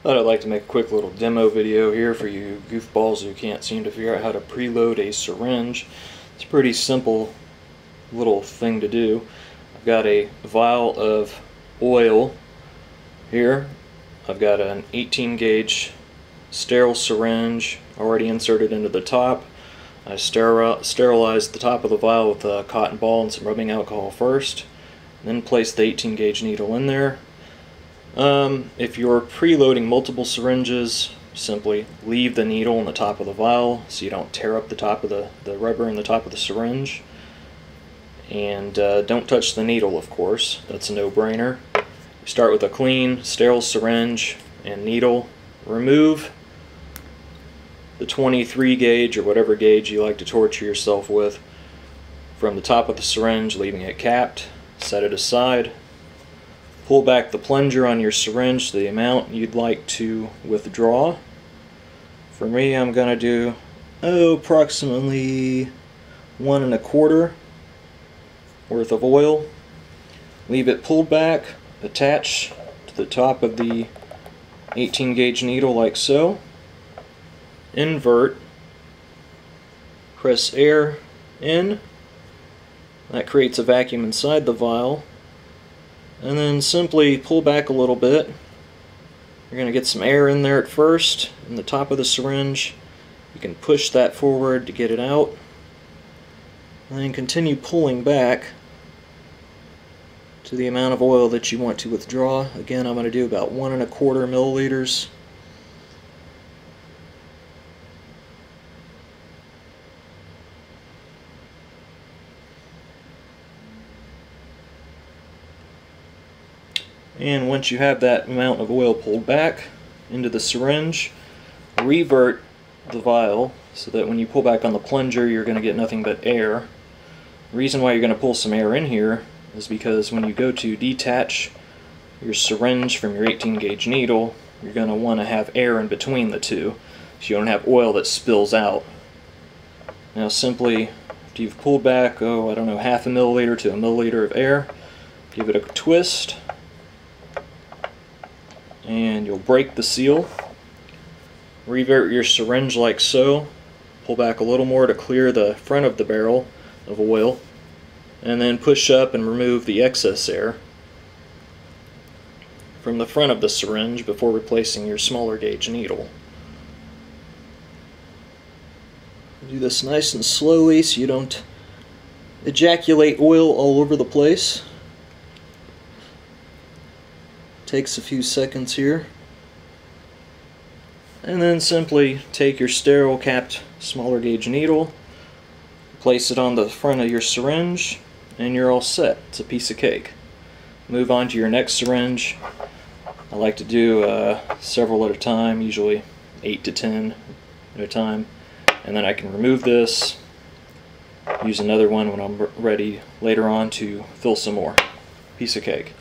Thought I'd like to make a quick little demo video here for you goofballs who can't seem to figure out how to preload a syringe. It's a pretty simple little thing to do. I've got a vial of oil here. I've got an 18 gauge sterile syringe already inserted into the top. I sterilized the top of the vial with a cotton ball and some rubbing alcohol first, then place the 18 gauge needle in there. If you're preloading multiple syringes, simply leave the needle on the top of the vial so you don't tear up the top of the rubber in the top of the syringe. And don't touch the needle, of course. That's a no-brainer. You start with a clean, sterile syringe and needle. Remove the 23 gauge or whatever gauge you like to torture yourself with from the top of the syringe, leaving it capped. Set it aside. Pull back the plunger on your syringe to the amount you'd like to withdraw. For me, I'm going to do approximately 1 1/4 worth of oil. Leave it pulled back, attach to the top of the 18 gauge needle like so. Invert, press air in. That creates a vacuum inside the vial. And then simply pull back a little bit. You're going to get some air in there at first, in the top of the syringe. You can push that forward to get it out. And then continue pulling back to the amount of oil that you want to withdraw. Again, I'm going to do about 1 1/4 milliliters. And once you have that amount of oil pulled back into the syringe, revert the vial so that when you pull back on the plunger you're going to get nothing but air. The reason why you're going to pull some air in here is because when you go to detach your syringe from your 18 gauge needle, you're going to want to have air in between the two so you don't have oil that spills out. Now simply, after you've pulled back, I don't know, 1/2 milliliter to 1 milliliter of air, give it a twist, and you'll break the seal. Revert your syringe like so. Pull back a little more to clear the front of the barrel of oil, and then push up and remove the excess air from the front of the syringe before replacing your smaller gauge needle. Do this nice and slowly so you don't ejaculate oil all over the place. Takes a few seconds here. And then simply take your sterile capped smaller gauge needle, place it on the front of your syringe, and you're all set. It's a piece of cake. Move on to your next syringe. I like to do several at a time, usually 8 to 10 at a time. And then I can remove this, use another one when I'm ready later on to fill some more. Piece of cake.